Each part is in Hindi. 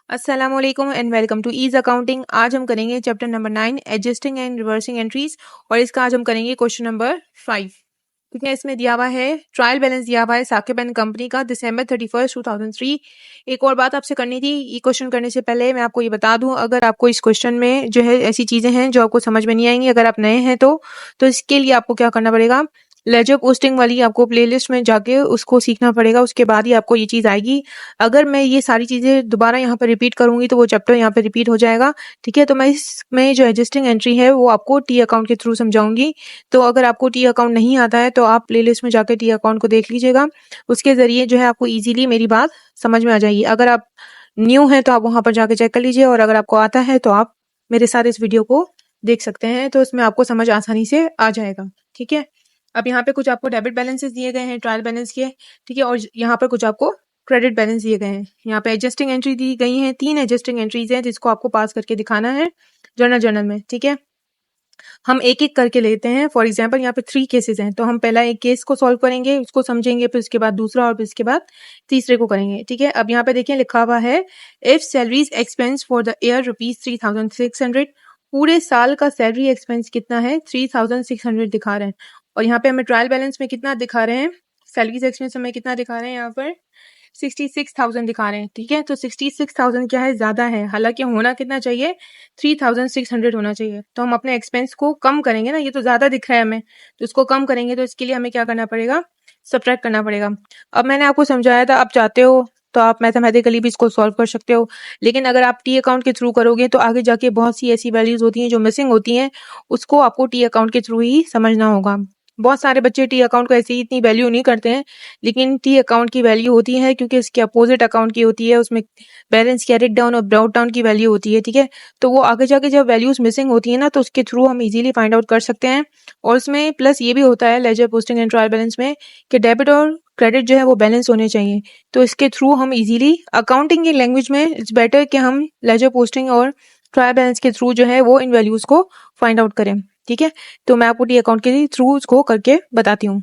अस्सलाम वालेकुम and welcome to ease accounting. आज हम करेंगे chapter number 9 adjusting and reversing entries और इसका आज हम करेंगे क्वेश्चन नंबर 5। ठीक है, इसमें दिया हुआ है ट्रायल बैलेंस दिया हुआ है साकिब एंड कंपनी का दिसंबर 31 2003। एक और बात आपसे करनी थी, ये क्वेश्चन करने से पहले मैं आपको ये बता दूं, अगर आपको इस क्वेश्चन में जो है ऐसी चीजें हैं जो आपको समझ में नहीं आएंगी, अगर आप नए हैं तो इसके लिए आपको क्या करना पड़ेगा, लेजर पोस्टिंग वाली आपको प्लेलिस्ट में जाके उसको सीखना पड़ेगा, उसके बाद ही आपको ये चीज़ आएगी। अगर मैं ये सारी चीज़ें दोबारा यहाँ पर रिपीट करूँगी तो वो चैप्टर यहाँ पे रिपीट हो जाएगा। ठीक है, तो मैं इसमें जो एडजस्टिंग एंट्री है वो आपको टी अकाउंट के थ्रू समझाऊंगी। तो अगर आपको टी अकाउंट नहीं आता है तो आप प्लेलिस्ट में जाकर टी अकाउंट को देख लीजिएगा, उसके ज़रिए जो है आपको ईजिली मेरी बात समझ में आ जाएगी। अगर आप न्यू हैं तो आप वहाँ पर जाके चेक कर लीजिए, और अगर आपको आता है तो आप मेरे साथ इस वीडियो को देख सकते हैं, तो इसमें आपको समझ आसानी से आ जाएगा। ठीक है, अब यहाँ पे कुछ आपको डेबिट बैलेंसेस दिए गए हैं ट्रायल बैलेंस के। ठीक है, और यहाँ पर कुछ आपको क्रेडिट बैलेंस दिए गए हैं। यहाँ पे एडजस्टिंग एंट्री दी गई हैं, 3 एडजस्टिंग एंट्रीज हैं जिसको आपको पास करके दिखाना है जर्नल में। ठीक है, हम एक एक करके लेते हैं। फॉर एग्जाम्पल यहाँ पे 3 केसेस हैं, तो हम पहला एक केस को सॉल्व करेंगे, उसको समझेंगे, फिर उसके बाद दूसरा और फिर उसके बाद तीसरे को करेंगे। ठीक है, अब यहाँ पे देखिए लिखा हुआ है if salaries expense for the year ₹3,600। पूरे साल का सैलरी एक्सपेंस कितना है, 3,600 दिखा रहे हैं। और यहाँ पे हमें ट्रायल बैलेंस में कितना दिखा रहे हैं, सैलरीज एक्सपेंस हमें कितना दिखा रहे हैं, यहाँ पर 66,000 दिखा रहे हैं। ठीक है, तो 66,000 क्या है, ज्यादा है, हालांकि होना कितना चाहिए, 3,600 होना चाहिए। तो हम अपने एक्सपेंस को कम करेंगे ना, ये तो ज्यादा दिख रहा है हमें, तो इसको कम करेंगे, तो इसके लिए हमें क्या करना पड़ेगा, सब्ट्रैक्ट करना पड़ेगा। अब मैंने आपको समझाया था, आप चाहते हो तो आप मैथमेटिकली भी इसको सॉल्व कर सकते हो, लेकिन अगर आप टी अकाउंट के थ्रू करोगे तो आगे जाके बहुत सी ऐसी वैल्यूज होती हैं जो मिसिंग होती हैं, उसको आपको टी अकाउंट के थ्रू ही समझना होगा। बहुत सारे बच्चे टी अकाउंट को ऐसे ही इतनी वैल्यू नहीं करते हैं, लेकिन टी अकाउंट की वैल्यू होती है क्योंकि इसके अपोजिट अकाउंट की होती है, उसमें बैलेंस कैरिड डाउन और ब्राउट डाउन की वैल्यू होती है। ठीक है, तो वो आगे जाके जब वैल्यूज मिसिंग होती है ना, तो उसके थ्रू हम इजीली फाइंड आउट कर सकते हैं। और उसमें प्लस ये भी होता है ledger posting and trial balance में कि डेबिट और क्रेडिट जो है वो बैलेंस होने चाहिए। तो इसके थ्रू हम इजीली अकाउंटिंग की लैंग्वेज में इट्स बेटर कि हम लेजर पोस्टिंग और ट्रायल बैलेंस के थ्रू जो है वो इन वैल्यूज को फाइंड आउट करें। ठीक है, तो मैं आपको टी अकाउंट के थ्रू उसको करके बताती हूँ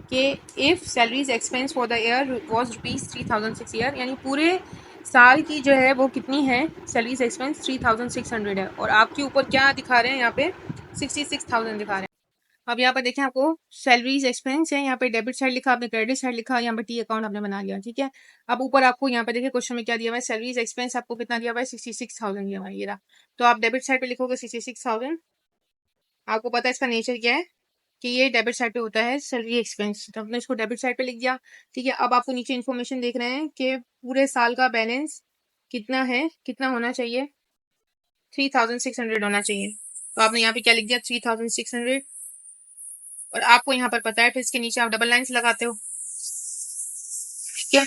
कि if salaries expense for the year was ₹3,006 year, यानी पूरे साल की जो है वो कितनी है, सैलरीज एक्सपेंस 3,600 है, और आपके ऊपर क्या दिखा रहे हैं, यहाँ पे 66,000 दिखा रहे हैं। अब यहाँ पर देखें, आपको सैलरीज एक्सपेंस है, यहाँ पे डेबिट साइड लिखा, आपने क्रेडिट साइड लिखा, यहाँ पे टी अकाउंट आपने बना लिया। ठीक है, अब ऊपर आपको यहाँ पे देखिए क्वेश्चन में क्या दिया हुआ है, सैलरीज एक्सपेंस आपको कितना दिया हुआ है, 66,000 दिया हुआ है, ये रहा। तो आप डेबिट साइड पे लिखोगे 66,000, आपको पता है इसका नेचर क्या है कि ये डेबिट साइड पे होता है सैलरी एक्सपेंस, तो आपने इसको डेबिट साइड पे लिख दिया। ठीक है, अब आपको नीचे इन्फॉर्मेशन देख रहे हैं कि पूरे साल का बैलेंस कितना है, कितना होना चाहिए, 3,600 होना चाहिए। तो आपने यहाँ पे क्या लिख दिया, 3,600, और आपको यहाँ पर पता है, फिर इसके नीचे आप डबल लाइन्स लगाते हो। ठीक है,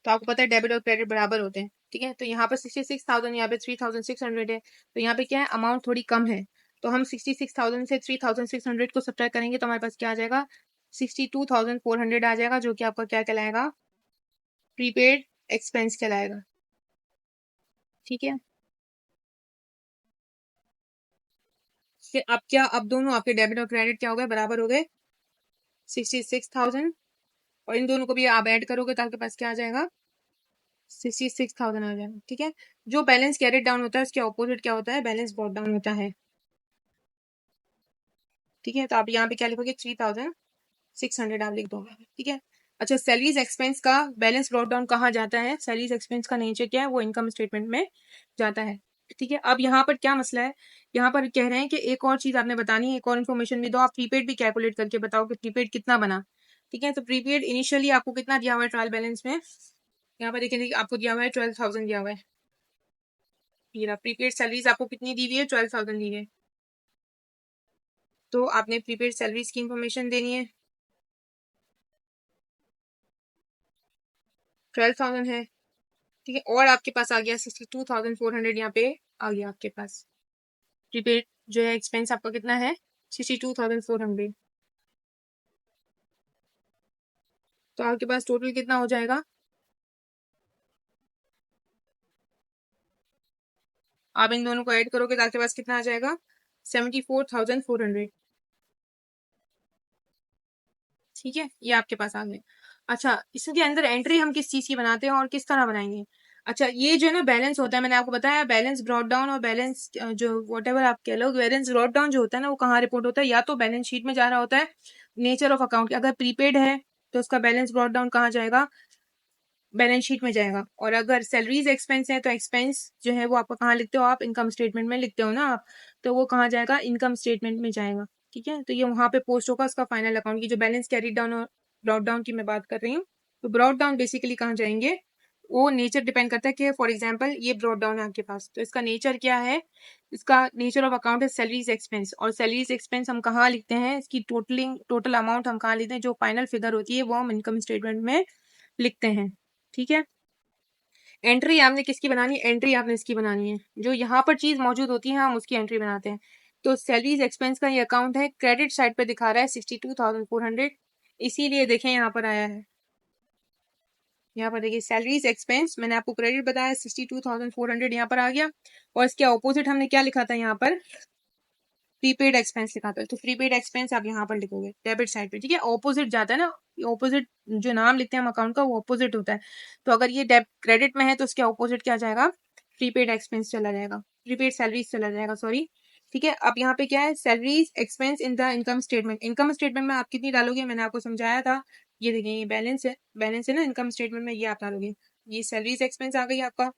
तो आपको पता है डेबिट और क्रेडिट बराबर होते हैं। ठीक है, तो यहाँ पर 66,000, यहाँ पे 3,600 है, तो यहाँ पे क्या है, अमाउंट थोड़ी कम है, तो हम 66,000 से 3,600 को सब्ट्रैक्ट करेंगे तो हमारे पास क्या आ जाएगा, 62,400 आ जाएगा, जो कि आपका क्या कहलाएगा, प्रीपेड एक्सपेंस कहलाएगा। ठीक है, फिर अब क्या, अब दोनों आपके डेबिट और क्रेडिट क्या हो गए, बराबर हो गए 66,000, और इन दोनों को भी आप ऐड करोगे तो आपके पास क्या आ जाएगा, 66,000 आ जाएगा। ठीक है, जो बैलेंस कैरिड डाउन होता है उसके ऑपोजिट क्या होता है, बैलेंस ब्रॉट डाउन होता है। ठीक है, तो आप यहाँ पे क्या लिखोगे, 3,600 आप लिख दोगे। ठीक है, अच्छा, सैलरीज एक्सपेंस का बैलेंस ब्रॉट डाउन कहाँ जाता है, सैलरीज एक्सपेंस का नेचर क्या है, वो इनकम स्टेटमेंट में जाता है। ठीक है, अब यहाँ पर क्या मसला है, यहाँ पर कह रहे हैं कि एक और चीज आपने बतानी है, एक और इन्फॉर्मेशन भी दो, आप प्रीपेड भी कैलकुलेट करके बताओ कि प्रीपेड कितना बना। ठीक है, तो प्रीपेड इनिशियली आपको कितना दिया हुआ है ट्रायल बैलेंस में, यहाँ पर देखिए आपको दिया हुआ है 12,000 दिया हुआ है, ये प्रीपेड सैलरीज आपको कितनी दी हुई है, 12,000 दी है, तो आपने प्रीपेड सैलरीज की इंफॉर्मेशन देनी है, 12,000 है। ठीक है, और आपके पास आ गया 62,400, यहाँ पे आ गया आपके पास प्रीपेड जो है एक्सपेंस आपका कितना है, 62,400, तो आपके पास टोटल कितना हो जाएगा, आप इन दोनों को ऐड करोगे तो आपके पास कितना आ जाएगा, 74,400। ठीक है, ये आपके पास आ गए। अच्छा, इसके अंदर एंट्री हम किस चीज़ की बनाते हैं और किस तरह बनाएँगे? अच्छा, ये जो है ना बैलेंस होता है, मैंने आपको बताया बैलेंस ब्रॉट डाउन और बैलेंस जो व्हाटएवर आप कह लो, बैलेंस ब्रॉट डाउन जो होता है ना, वो कहाँ रिपोर्ट होता है? या तो बैलेंस शीट में जा रहा होता है, नेचर ऑफ अकाउंट अगर प्रीपेड है, तो उसका बैलेंस ब्रॉट डाउन कहाँ जाएगा? बैलेंस शीट में जाएगा। और अगर सैलरीज एक्सपेंस है, तो एक्सपेंस जो है वो आपका कहाँ लिखते हो? आप इनकम स्टेटमेंट में लिखते हो ना आप, तो वो कहाँ जाएगा? इनकम स्टेटमेंट में जाएगा। ठीक है, तो ये वहां पे पोस्ट होगा उसका फाइनल अकाउंट की। जो बैलेंस कैरी डाउन और ब्रॉट डाउन की मैं बात कर रही हूँ, तो ब्रॉट डाउन बेसिकली कहाँ जाएंगे? वो नेचर डिपेंड करता है कि फॉर एग्जाम्पल ये ब्रॉट डाउन है आपके पास, तो इसका नेचर क्या है? इसका नेचर ऑफ अकाउंट है सैलरीज एक्सपेंस, और सैलरीज एक्सपेंस हम कहाँ लिखते हैं? इसकी टोटल अमाउंट हम कहाँ लिखते हैं? जो फाइनल फिगर होती है वो हम इनकम स्टेटमेंट में लिखते हैं। ठीक है, एंट्री आपने किसकी बनानी है? एंट्री आपने इसकी बनानी है, जो यहाँ पर चीज मौजूद होती है हम उसकी एंट्री बनाते हैं। तो सैलरीज एक्सपेंस का ये अकाउंट है, क्रेडिट साइड पे दिखा रहा है 62,400, इसीलिए देखें यहाँ पर आया है। यहाँ पर देखिए सैलरीज एक्सपेंस, मैंने आपको क्रेडिट बताया 62,400 यहाँ पर आ गया, और इसके ऑपोजिट हमने क्या लिखा था यहाँ पर? प्रीपेड एक्सपेंस लिखा था, तो प्रीपेड एक्सपेंस आप यहाँ पर लिखोगे डेबिट साइड पे। ठीक है, ऑपोजिट जाता है ना, ऑपोजिट जो नाम लिखते हैं हम अकाउंट का वो ऑपोजिट होता है। तो अगर ये डेबिट क्रेडिट में है तो उसके ऑपोजिट क्या जाएगा? प्रीपेड एक्सपेंस चला जाएगा, प्रीपेड सैलरीज चला जाएगा, सॉरी। ठीक है, अब यहाँ पे क्या है? Salaries expense in the income statement. Income statement में आप कितनी डालोगे? मैंने आपको समझाया था, ये देखिए ये बैलेंस है, बैलेंस है ना इनकम स्टेटमेंट में, ये आप डालोगे। ये सैलरीज एक्सपेंस आ गई आपका,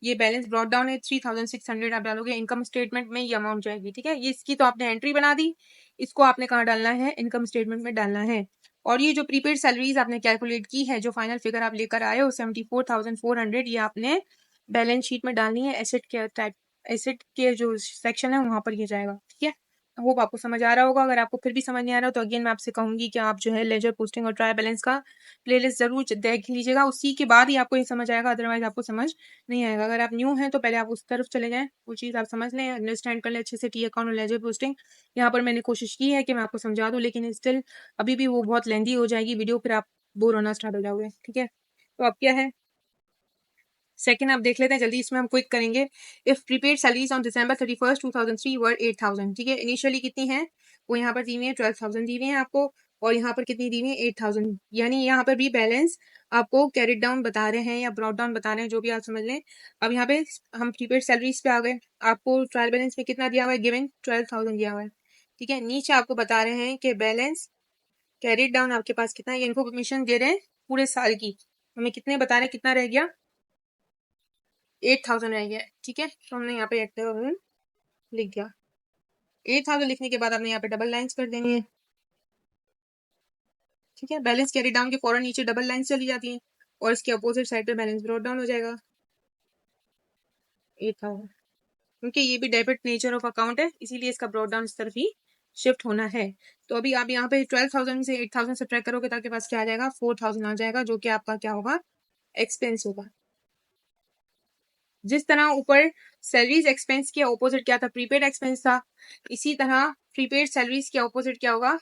ये बैलेंस ब्रॉट डाउन है 3,600 आप डालोगे, इनकम स्टेटमेंट में ये अमाउंट जाएगी। ठीक है, ये इसकी तो आपने एंट्री बना दी, इसको आपने कहाँ डालना है? इनकम स्टेटमेंट में डालना है। और ये जो प्रीपेड सैलरीज आपने कैलकुलेट की है, जो फाइनल फिगर आप लेकर आए हो 74,400, ये आपने बैलेंस शीट में डालनी है। एसेट के टाइप, एसेट के जो सेक्शन है वहां पर ये जाएगा। ठीक है, होप आपको समझ आ रहा होगा। अगर आपको फिर भी समझ नहीं आ रहा हो तो अगेन मैं आपसे कहूंगी कि आप जो है लेजर पोस्टिंग और ट्रायल बैलेंस का प्लेलिस्ट जरूर देख लीजिएगा, उसी के बाद ही आपको ये समझ आएगा, अदरवाइज आपको समझ नहीं आएगा। अगर आप न्यू हैं तो पहले आप उस तरफ चले जाएं, वो चीज़ आप समझ लें, अंडरस्टैंड कर लें अच्छे से टी अकाउंट और लेजर पोस्टिंग। यहाँ पर मैंने कोशिश की है कि मैं आपको समझा दूँ, लेकिन स्टिल अभी भी वो बहुत लेंदी हो जाएगी वीडियो, फिर आप बोर होना स्टार्ट हो जाओगे। ठीक है, तो अब क्या है? सेकंड आप देख लेते हैं जल्दी, इसमें हम क्विक करेंगे। If prepaid salaries on December 31st 2003 वर 8,000। ठीक है, इनिशियली कितनी है वो यहाँ पर दी हुई है? 12,000 दी हुई है आपको, और यहाँ पर कितनी दी हुई है? 8,000। यानी यहाँ पर भी बैलेंस आपको कैरिड डाउन बता रहे हैं या ब्रॉट डाउन बता रहे हैं, जो भी आप समझ लें। अब यहाँ पे हम प्रीपेड सैलरीज पे आ गए, आपको ट्रायल बैलेंस में कितना दिया हुआ है? गिवन 12,000 दिया हुआ है। ठीक है, नीचे आपको बता रहे हैं कि बैलेंस कैरिड डाउन आपके पास कितना है, ये इन्फॉर्मेशन दे रहे हैं पूरे साल की। हमें कितने बता रहे हैं, कितना रह गया? 8,000 रह गया। ठीक है, तो हमने यहाँ पे 8,000 लिख दिया। 8,000 लिखने के बाद आपने यहाँ पे डबल लाइंस कर देनी है। ठीक है, बैलेंस कैरी डाउन के फौरन नीचे डबल लाइंस चली जाती है, और इसके अपोजिट साइड पे बैलेंस ब्रॉट डाउन हो जाएगा 8,000। क्योंकि ये भी डेबिट नेचर ऑफ अकाउंट है, इसीलिए इसका ब्रॉट डाउन इस तरफ ही शिफ्ट होना है। तो अभी आप यहाँ पे 12,000 से 8,000 सब्ट्रैक्ट करोगे तो आपके पास क्या आ जाएगा? 4,000 आ जाएगा, जो कि आपका क्या होगा? एक्सपेंस होगा। जिस तरह ऊपर सैलरीज एक्सपेंस के ऑपोजिट क्या था? प्रीपेड एक्सपेंस था, इसी तरह प्रीपेड सैलरीज के ऑपोजिट क्या होगा?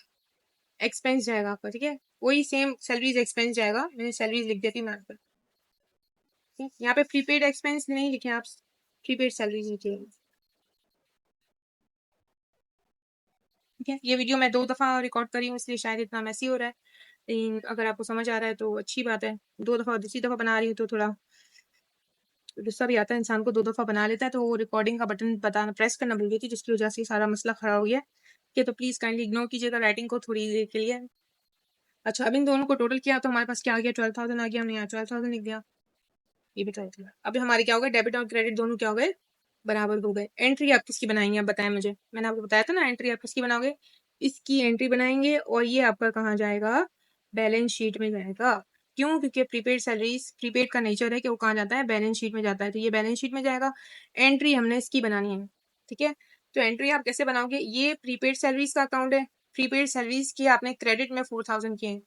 एक्सपेंस जाएगा आपका। ठीक है, वही सेम सैलरीज एक्सपेंस जाएगा, मैंने सैलरीज लिख दी थी मैम पर। यहाँ पे प्रीपेड एक्सपेंस नहीं लिखे आप, प्रीपेड सैलरीज लिखिए। ठीक है, ये वीडियो मैं 2 दफा रिकॉर्ड करी हूँ, इसलिए शायद इतना मैसी हो रहा है, लेकिन अगर आपको समझ आ रहा है तो अच्छी बात है। 2 दफा, दूसरी दफा बना रही हूँ तो थोड़ा गुस्सा भी आता है इंसान को, 2 दफा बना लेता है, तो वो रिकॉर्डिंग का बटन बताना प्रेस करना भूल गई थी, जिसकी वजह से सारा मसला खड़ा हो गया। ठीक है, तो प्लीज काइंडली इग्नोर कीजिएगा राइटिंग को थोड़ी देर के लिए। अच्छा, अब इन दोनों को टोटल किया तो हमारे पास क्या आ गया? 12,000 आ गया, हमने यहाँ 12,000 लिख दिया, ये भी 12,000। अब हमारे क्या हो गए? डेबिट और क्रेडिट दोनों क्या हो गए? बराबर हो गए। एंट्री आप किसकी बनाएंगे? आप बताएं मुझे, मैंने आपको बताया था ना एंट्री आप किसकी बनाओगे? इसकी एंट्री बनाएंगे, और ये आपका कहाँ जाएगा? बैलेंस शीट में जाएगा। क्यों? क्योंकि प्रीपेड सैलरीज, प्रीपेड का नेचर है कि वो कहाँ जाता है? बैलेंस शीट में जाता है, तो ये बैलेंस शीट में जाएगा। एंट्री हमने इसकी बनानी है। ठीक है, तो एंट्री आप कैसे बनाओगे? ये प्रीपेड सैलरीज का अकाउंट है, प्रीपेड सैलरीज की आपने क्रेडिट में 4,000 किए हैं,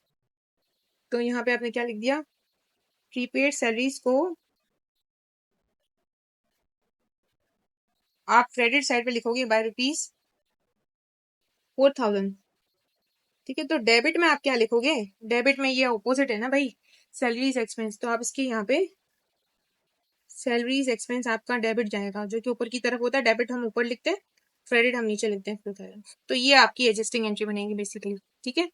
तो यहाँ पे आपने क्या लिख दिया? प्रीपेड सैलरीज को आप क्रेडिट साइड पे लिखोगे बाय ₹4,000। ठीक है, तो डेबिट में आप क्या लिखोगे? डेबिट में ये ऑपोजिट है ना भाई, सैलरीज एक्सपेंस, तो आप इसके यहाँ पे सैलरीज एक्सपेंस आपका डेबिट जाएगा, जो कि ऊपर की तरफ होता है। डेबिट हम ऊपर लिखते हैं, क्रेडिट हम नीचे लिखते हैं। तो ये आपकी एडजस्टिंग एंट्री बनेगी बेसिकली। ठीक है,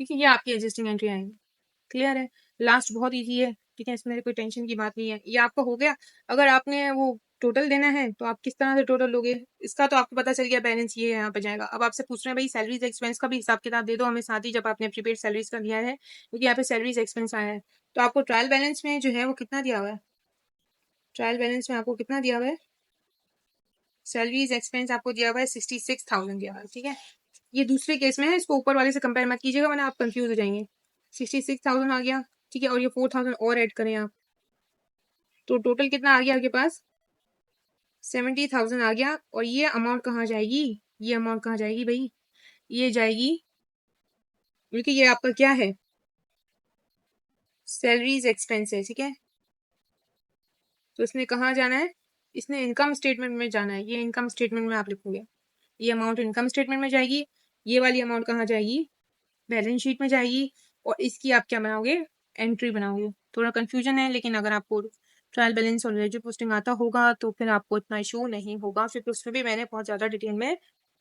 ठीक है, ये आपकी एग्जिस्टिंग एंट्री आएंगी। क्लियर है? लास्ट बहुत ईजी है, ठीक है, इसमें कोई टेंशन की बात नहीं है, ये आपका हो गया। अगर आपने वो टोटल देना है तो आप किस तरह से टोटल लोगे, इसका तो आपको पता चल गया, बैलेंस ये यहाँ पे जाएगा। अब आपसे पूछ रहे हैं भाई सैलरीज एक्सपेंस का भी हिसाब किताब दे दो हमें साथ ही, जब आपने प्रीपेड सैलरीज का दिया है, क्योंकि यहाँ पे सैलरीज एक्सपेंस आया है। तो आपको ट्रायल बैलेंस में जो है वो कितना दिया हुआ है, ट्रायल बैलेंस में आपको कितना दिया हुआ है, सैलरीज एक्सपेंस आपको दिया हुआ है 66,000 दिया हुआ है, ठीक है। ये दूसरे केस में है, इसको ऊपर वाले से कंपेयर मत कीजिएगा वरना आप कंफ्यूज हो जाएंगे। 66,000 आ गया, ठीक है, और ये 4,000 और ऐड करें आप, तो टोटल कितना आ गया आपके पास, 70,000 आ गया। और ये अमाउंट कहाँ जाएगी, ये अमाउंट कहाँ जाएगी भाई, ये जाएगी, क्योंकि ये आपका क्या है, सैलरीज एक्सपेंस है, ठीक है। तो इसने कहाँ जाना है, इसने इनकम स्टेटमेंट में जाना है, ये इनकम स्टेटमेंट में आप लिखोगे, ये अमाउंट इनकम स्टेटमेंट में जाएगी, ये वाली अमाउंट कहाँ जाएगी, बैलेंस शीट में जाएगी। और इसकी आप क्या बनाओगे, एंट्री बनाओगे। थोड़ा कंफ्यूजन है, लेकिन अगर आपको ट्रायल बैलेंस और रेजिड पोस्टिंग आता होगा तो फिर आपको इतना इशू नहीं होगा, क्योंकि उसमें भी मैंने बहुत ज्यादा डिटेल में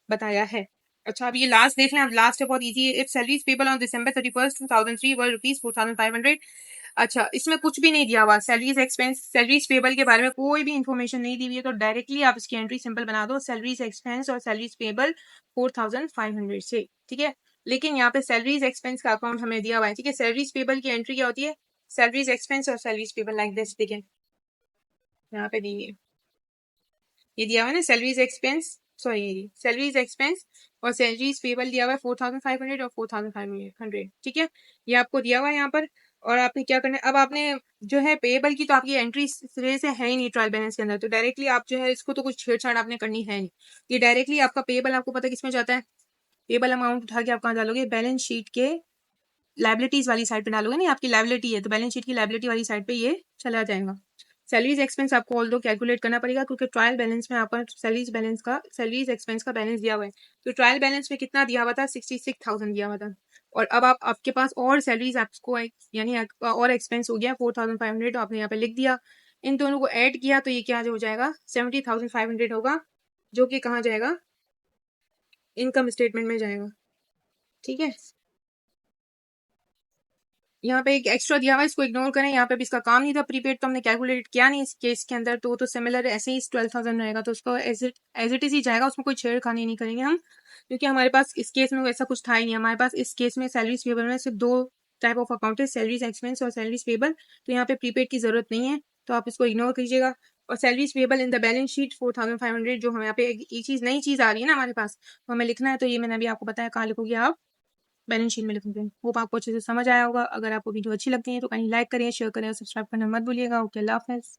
बताया है। अच्छा, अब ये लास्ट देख लें, अब लास्ट है बहुत इजी है। If salaries payable on December 31st 2003 were rupees 4,500। अच्छा, इसमें कुछ भी नहीं दिया हुआ, सैलरीज एक्सपेंस सैलरीज पेबल के बारे में कोई भी इन्फॉर्मेशन नहीं दी हुई है, तो डायरेक्टली आप इसकी एंट्री सिंपल बना दो, सैलरीज एक्सपेंस और सैलरीज पेबल 4,500 से, ठीक है। लेकिन यहाँ पे सैलरीज एक्सपेंस का अकाउंट हमें दिया हुआ है, ठीक है। सैलरीज पेबल की एंट्री क्या होती है, सैलरीज एक्सपेंस और सैलरीज पेबल लाइक दिस, ठीक है, यहाँ पे दी है, ये दिया हुआ है ना, salaries expense, sorry salaries expense और सैलरीज पेबल दिया हुआ है 4,500 और 4,500, ठीक है, ये आपको दिया हुआ है यहाँ पर। और आपने क्या करना है, अब आपने जो है पेबल की तो आपकी एंट्री सिरे से है ही नहीं ट्रायल बैलेंस के अंदर, तो डायरेक्टली आप जो है इसको तो कुछ छेड़छाड़ आपने करनी है नहीं, ये डायरेक्टली आपका पेबल आपको पता किसमें जाता है, पेबल अमाउंट उठा के आप कहाँ डालोगे, बैलेंस शीट के लाइबिलिटीज वाली साइड पे डालोगे, नहीं आपकी लाइबिलिटी है तो बैलेंस शीट की लाइबिलिटी वाली साइड पे ये चला जाएगा। सैलरीज एक्सपेंस आपको ऑल दो कैलकुलेट करना पड़ेगा, क्योंकि ट्रायल बैलेंस में आपका सैलरीज एक्सपेंस का बैलेंस दिया हुआ है। तो ट्रायल बैलेंस में कितना दिया हुआ था, 66,000 दिया हुआ था। और अब आप आपके पास और सैलरीज आपको यानी और एक्सपेंस हो गया 4,500, तो आपने यहाँ पे लिख दिया, इन दोनों को ऐड किया तो ये क्या हो जाएगा, 70,500 होगा, जो कि कहाँ जाएगा, इनकम स्टेटमेंट में जाएगा, ठीक है। यहाँ पे एक एक्स्ट्रा दिया हुआ है, इसको इग्नोर करें, यहाँ पे भी इसका काम नहीं था, प्रीपेड तो हमने कैलकुलेट किया नहीं इस केस के अंदर, तो सिमिलर ऐसे ही 12,000 रहेगा, तो उसको एज इट इज ही जाएगा, उसमें कोई छेड़खानी नहीं करेंगे हम, क्योंकि हमारे पास इस केस में वैसा कुछ था ही नहीं। हमारे पास इस केस में सैलरीज पेबल में सिर्फ दो टाइप ऑफ अकाउंट है, सैलरीज एक्सपेंस और सैलरीज पेबल, तो यहाँ पे प्रीपेड की जरूरत नहीं है, तो आप इसको इग्नोर कीजिएगा। और salaries payable in the balance sheet 4,500, जो हमें यहाँ पे एक चीज नई चीज आ रही है ना हमारे पास, तो हमें लिखना है, तो ये मैंने अभी आपको बताया, कहाँ लिखोगे आप, बैलेंस शीट में लिखोगे। होप आपको अच्छे से समझ आया होगा। अगर आपको वीडियो अच्छी लगती है तो कहीं लाइक करें, शेयर करें और सब्सक्राइब करना मत भूलिएगा। ओके, अल्लाह हाफ़िज़।